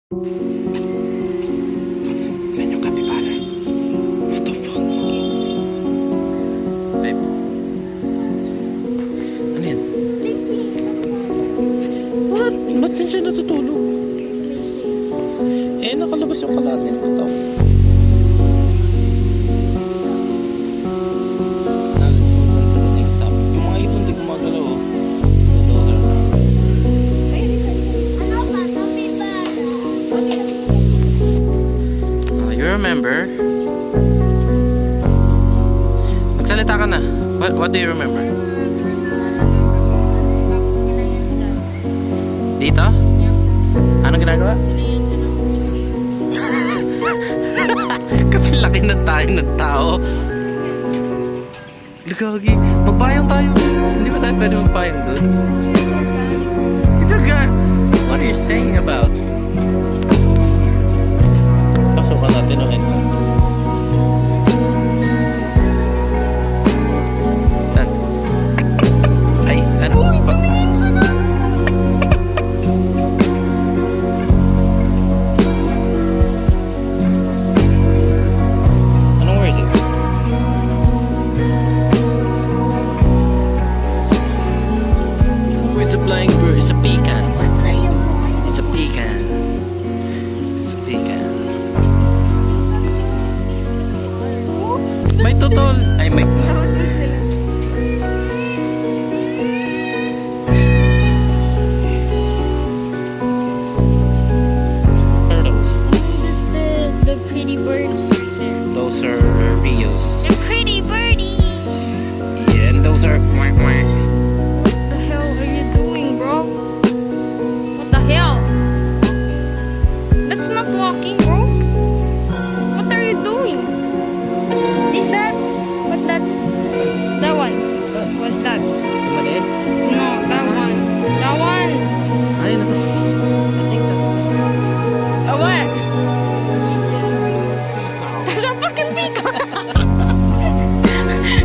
Saan yung kapibara? What the fuck? Babe. Ano yan? What? Ba't din siya natutulog? Eh, nakalabas yung kalahati ng tao. Now, let's move on to the next stop. Yung mga ibon di gumagalaw, oh. You remember? Magsalita ka na. What do you remember? Dito? Anong ginagawa? Kasi laki na tayo ng tao. Lagagi, magpayang tayo. Hindi ba tayo pwede magpayang doon? It's a guy. What are you saying about? Pasukan natin ang entrance. Saan? Ay, ano? Uy, tumingin siya na! Anong where is it? Oh, it's a flying bird. It's a pecan. It's a pecan. It's a pecan. May tutol. Ay, may... Turtles. The pretty bird right there. Those are Rios. The pretty birdie. Yeah, and those are... Quack, quack. What the hell are you doing, bro? What the hell? That's not walking, bro. What are you doing? Is that? What that? That one. What's that? Maliit? No, that one. That one. Ay, nasa... I think What? That's a fucking peacock.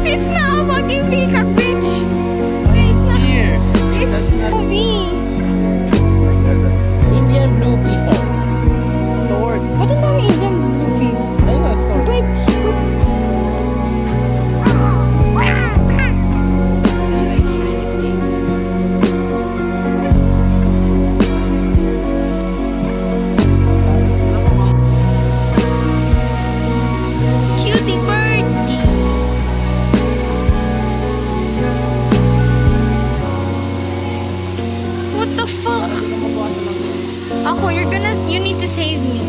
It's not a fucking peacock, bitch. It's not. Here. It's That's not... me. Indian blue peacock. Stored. Ba't ang dami Indian bluefin? Ayun na, stored. Wait, wait. They like shiny things. Cutie birdie. What the fuck? Ako, you need to save me.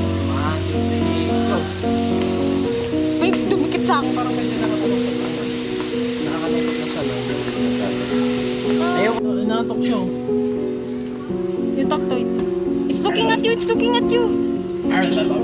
Wait, dumikit sa akin. Parang medyo nakakalungkot na. Nakakalungkot na siya. Ayaw ko, inaantok siya. You talk to it. It's looking at you, it's looking at you. Arlalo.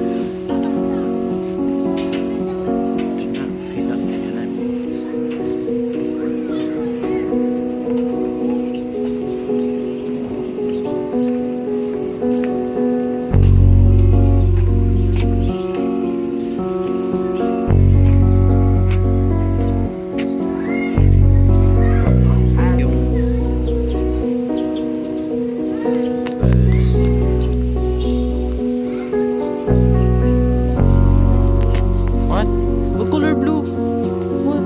What? What color blue? What?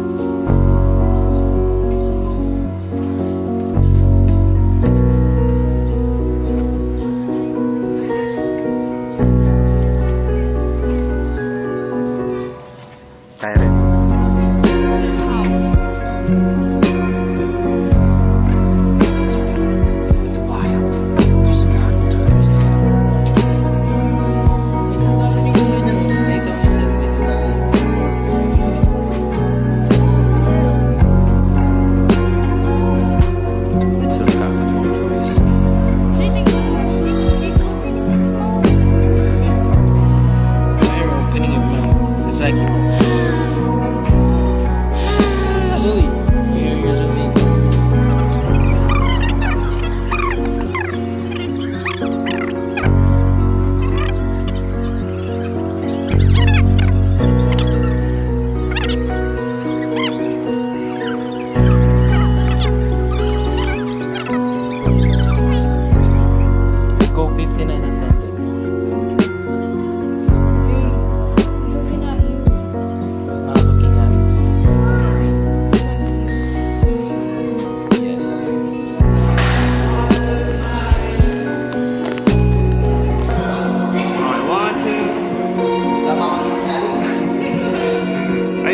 Tyron. It's like Louis, you're zooming. Go 59 ascended.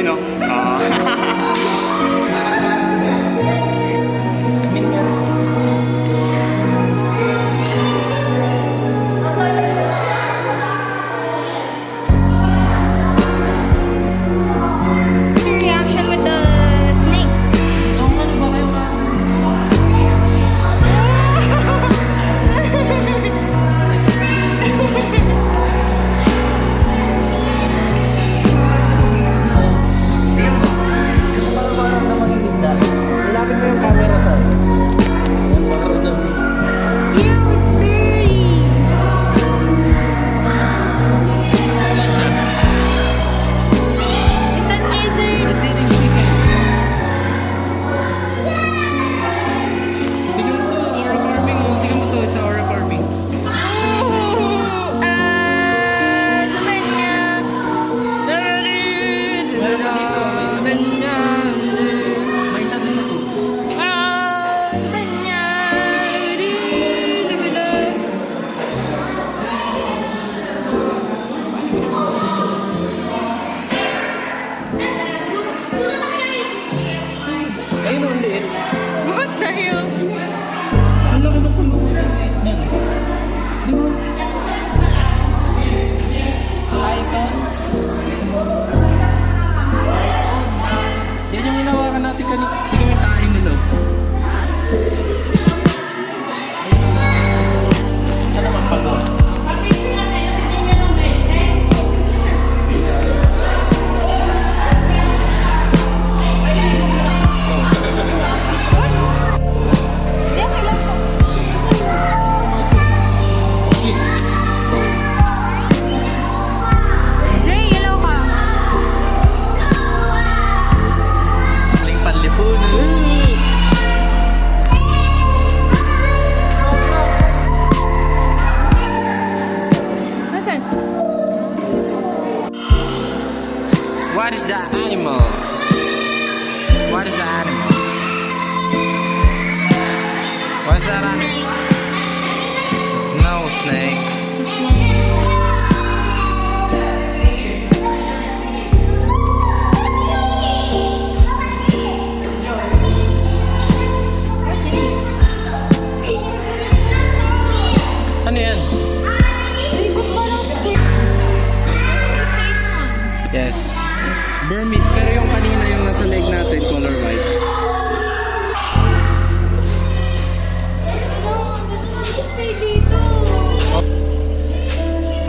Ayun o. Reaction with the snake. Ilapit mo yung camera sa Ew, it's dirty. Is that lizard? Tingnan mo to, aura farming. Tingnan mo to, sa aura farming. Sabihin niya. Sabihin niya. May isa din na to. Sabihin niya. Ayun ang liit. What the hell? Ang laki ng kulungan ng liit niyan. Di ba? Icon. Yan yung ginawakan natin kanina. Tingnan mo yung tae nila. Ano naman pala? Hindi, okay lang po. Jay, hello ka. Maling panlipon. Nasaan? What is that animal? What is that animal? What's that animal? Snow snake. Ano yan? Yes. Burmese, pero yung kanina yung nasa leg natin, color white.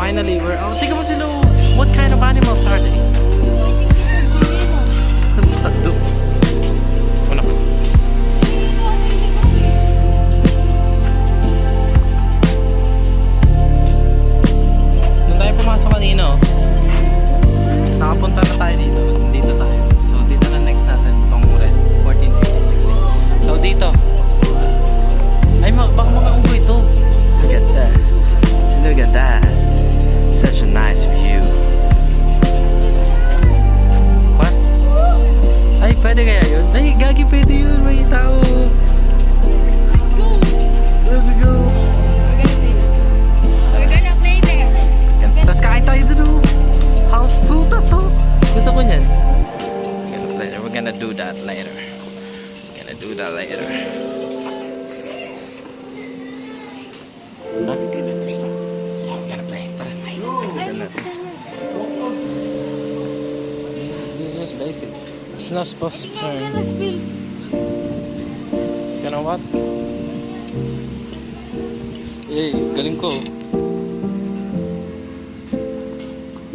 Finally, we're... Oh, tingnan mo sila. What kind of animals are they? Tado. Una ka. Nung tayo pumasok kanina, oh. Nakapunta na tayo dito. Dito tayo. So, dito na next natin. Itong red. 14, 15, 16. So, dito. Ay, baka mga unggoy ito. Look at that. Look at that. Such a nice view. What? Ay, pwede kaya yun? Ay, gagi, pwede yun. May tao. Let's go. We're gonna play there. Tapos kain tayo dun, oh. House putas, oh. Gusto ko niyan. We're gonna do that later. We're gonna do that later. Huh? Gonna play. Gonna play. Tara. Gonna. This is just basic. It's not supposed to turn. Gonna spill. You know what? Hey, galing ko.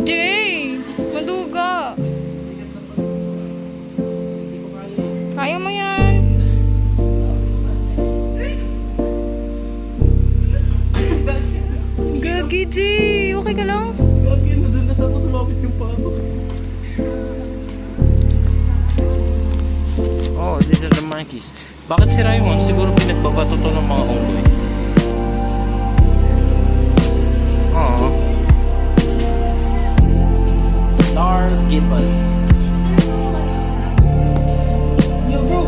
Jay! Maduga! Kaya mo yan. Gagi, Jay! Okay ka lang? Gagi, nadulas ako. Sumabit yung paa ko. Oh, these are the monkeys. Bakit si Raymond? Siguro pinagbabato to ng mga unggoy. Oh. Star gibbon. Yo, bro.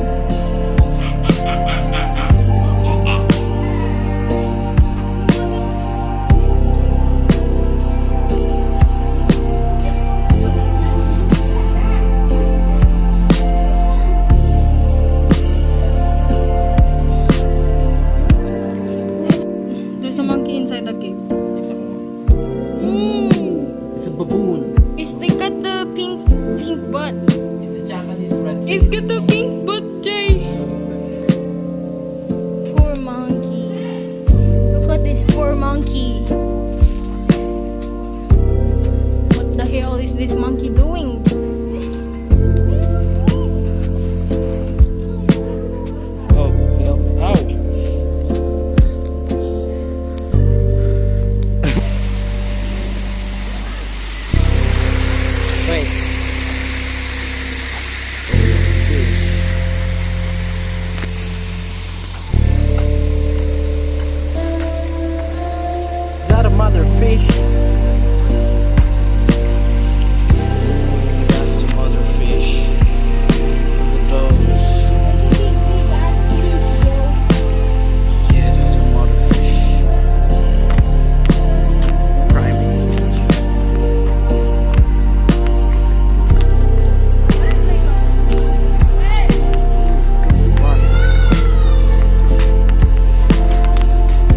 He's got the pink butt, Jay. Poor monkey. Look at this poor monkey. What the hell is this monkey doing? Oh, no. Ow. Wait. Is that a mother fish? That's a mother fish. Look at those. Yeah, that's a mother fish. Primate. Let's go to the bar.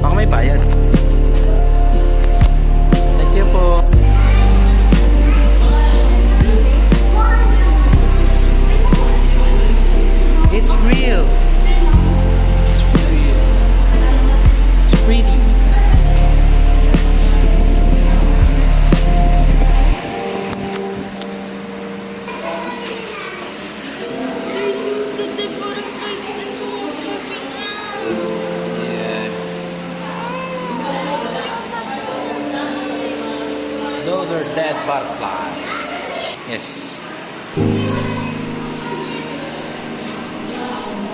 Baka may bayad. Thank you po. It's real. It's real. It's pretty. They used the dead butterflies into a fucking house. Yeah. Those are dead butterflies. Yes.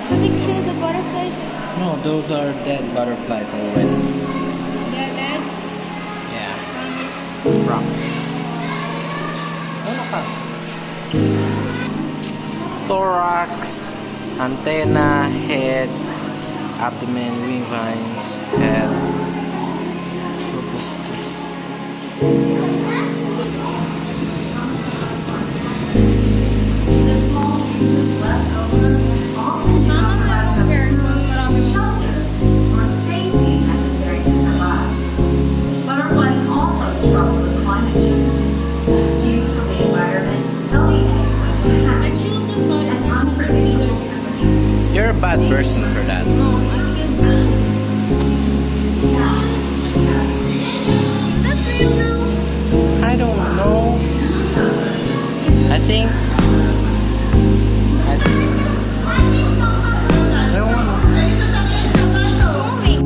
So they killed the butterfly? No, those are dead butterflies already. They're dead? Yeah. Promise. Ano ka? Thorax, antenna, head, abdomen, wing vines, head, proboscis. Sana merong aircon, maraming monkey. For safety necessary to survive. Butterflies also struggle with climate change. Due to the environment, belly eggs I hatch killed the at butterfly. unpredictable temperatures. You're a bad person for that. No, I killed the... Is that real now? I don't know. I think. I don't know. Moving.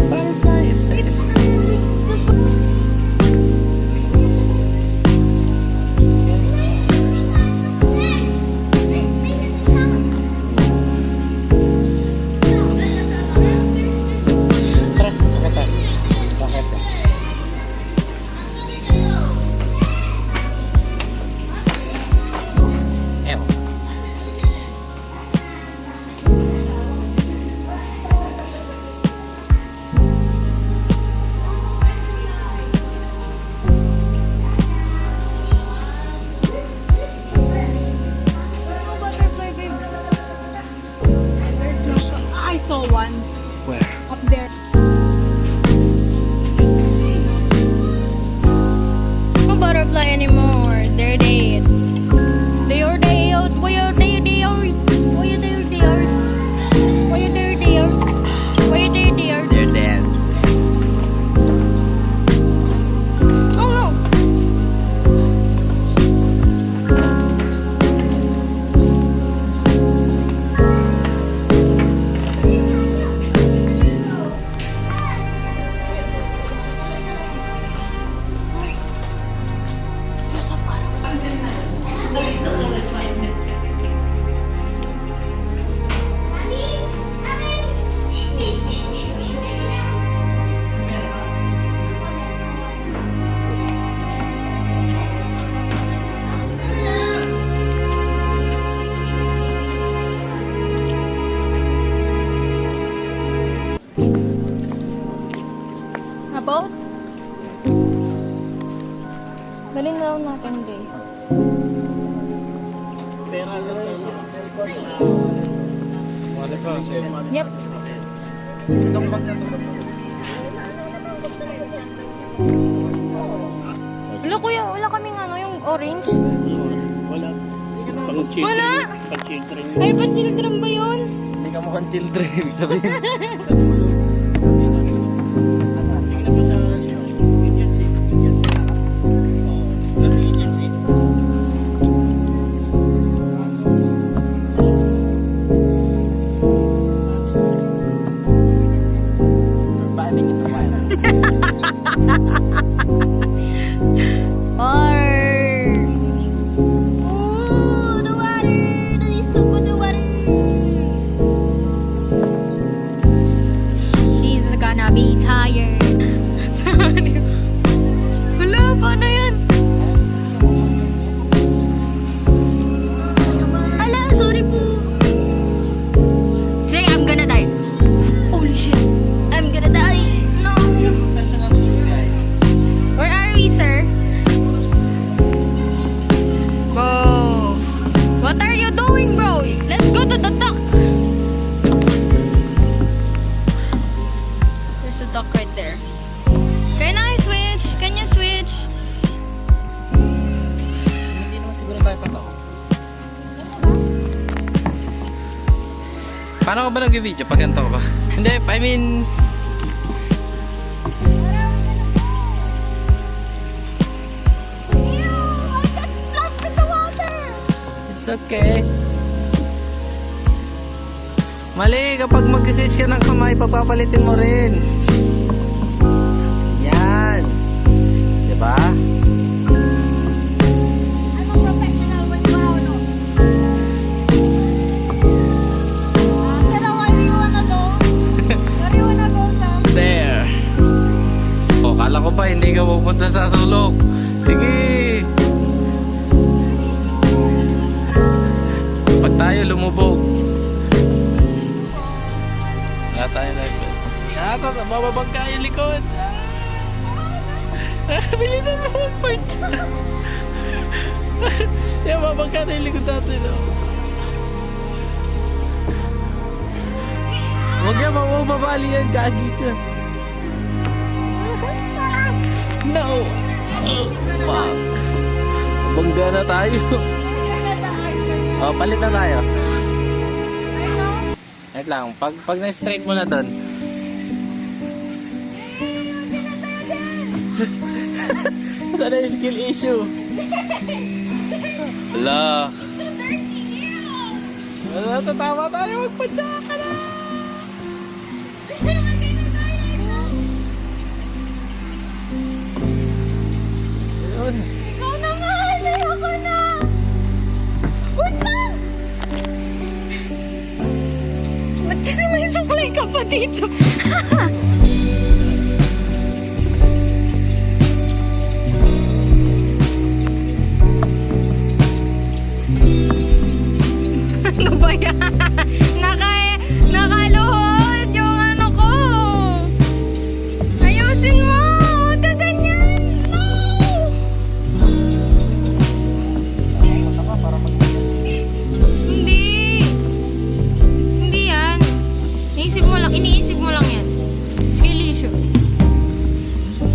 Butterflies. It's Tara, sakit tayo. Bakit? Ewan. No butterfly, babe. There's no... I saw one Where? up there. No butterfly anymore. They're dead. They are dead. Why are they dead? Why are they dead? Why are they dead? Why are they dead? They're dead. Oh no! There's a butterfly. About? Dalhin na lang natin, Jay. Yep. kaming ano, yung orange? Wala. Pang children. Wala. Pang children. Ay, ba't children ba yun? Hindi ka mukhang children, ibig sabihin. Surviving in the wild. Water! Ooh, the water! That is so good, the water! He's gonna be tired. Wala, paano yan? Ala, sorry po. Jay, I'm gonna die. Holy shit. I'm gonna die. No. Where are we, sir? Bro. What are you doing, bro? Let's go to the dock. There's a dock right there. Can I switch? Can you switch? Hindi naman siguro tayo totoo. Paano ka ba nag-video pag ganito ka ba? Hindi, I mean... Ew, I got splashed in the water. It's okay. Mali, kapag mag-switch ka ng kamay, pagpapalitin mo rin. Yan. Diba? I'm a professional with Bruno. Pero where do you wanna go? Where do you wanna go, Sam? There. O, kala ko pa hindi ka pupunta sa sulok. Sige. Pag tayo lumubog. Wala tayo life belts. Yata, bababangka yung likod. Bilisan mo mag-point. Yan, babangka na yung likod natin. Oh. Huwag yan, mababali yan. Gagi ka. No! Oh, fuck. Bangga na tayo. Oh, palit na tayo. Wait lang, pag na-straight mo na doon. Ito na yung skill issue. Wala. Wala, tatawa tayo. Magpadya ka na. Ayun. Ikaw naman! Ayoko na! Wait lang! Ba't kasi may suklay ka pa dito? Ano ba yan? Nakaluhod yung ano ko. Ayusin mo! Huwag ka ganyan! No! Hindi. Hindi yan. Iniisip mo lang yan. Skill issue.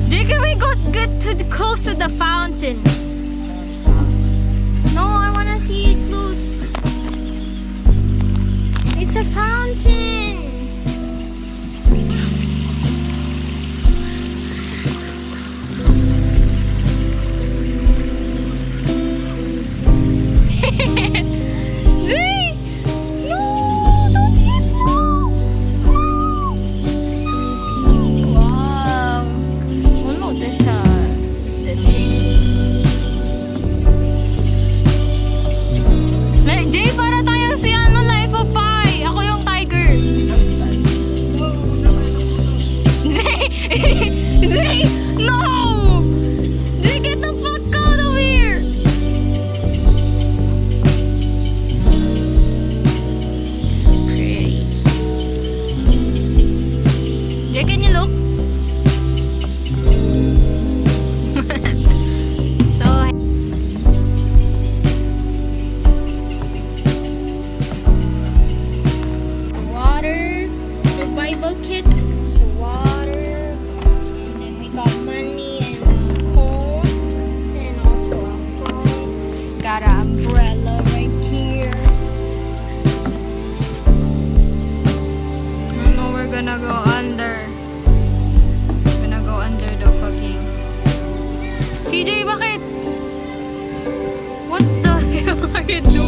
Jay, can we get to the close to the fountain? No, I wanna see it close. It's a fountain. Jay! No! Don't hit me! Wow! Oh no, there's the tree. Jay, para tayo si Life of Pi. Ako yung tiger. Jay! Jay! No! Jay, get the fuck out of here! Pretty. Jay, can you look? So, water, survival kit, so water, and then we got money you do?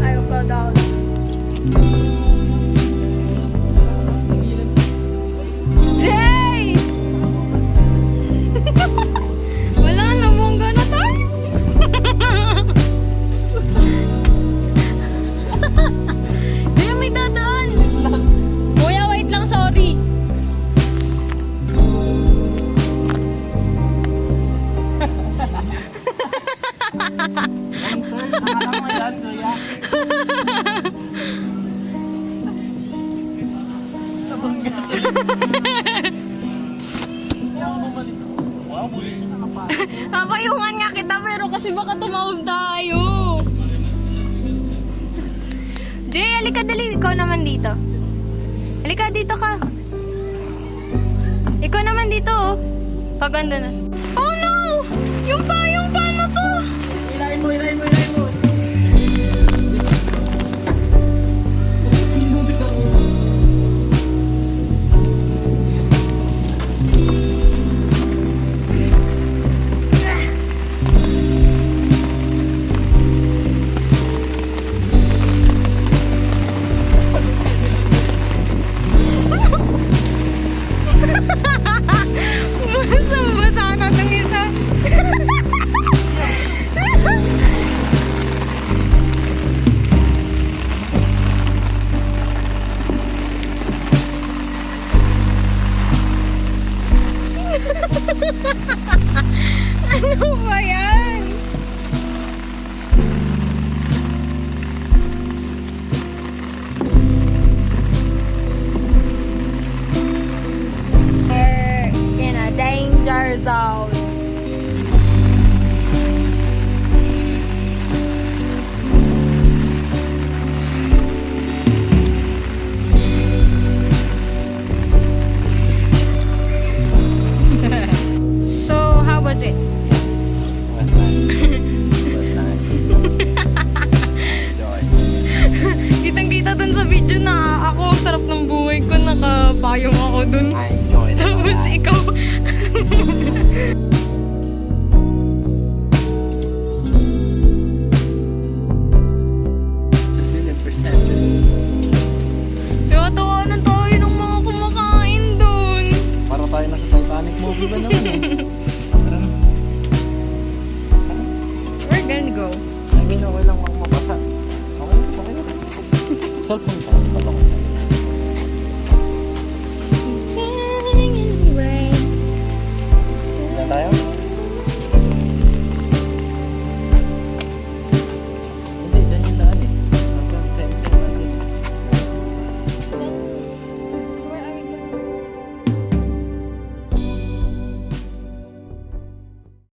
I fell down. Jay! Wala na, bongga na tayo. Jay, may dadaan. Kuya, wait lang, sorry. Nakala mo yan, kuya. Wow, bulis na nakapasok. Napayungan nga kita pero kasi baka tumawag tayo. Jay, halika dali. Ikaw naman dito. Halika dito ka. Ikaw naman dito oh. Paganda na. Oh no! Yung paano to? Ilahin mo. Basang-basa na itong isa. Ano ba yan? We're in a danger zone. So, how was it? Yes. Was nice. Was nice. Enjoy. Kitang-kita dun sa video na ako, ang sarap ng buhay ko, nakapayong ako dun. I enjoyed it. Tapos ikaw. Tinatawanan tayo ng mga kumakain dun. Para tayo nasa Titanic movie ba naman eh. Tara na. We're gonna go. I mean, okay lang ako mapasa. Okay na. Cellphone ka. Ba't ako sa'yo?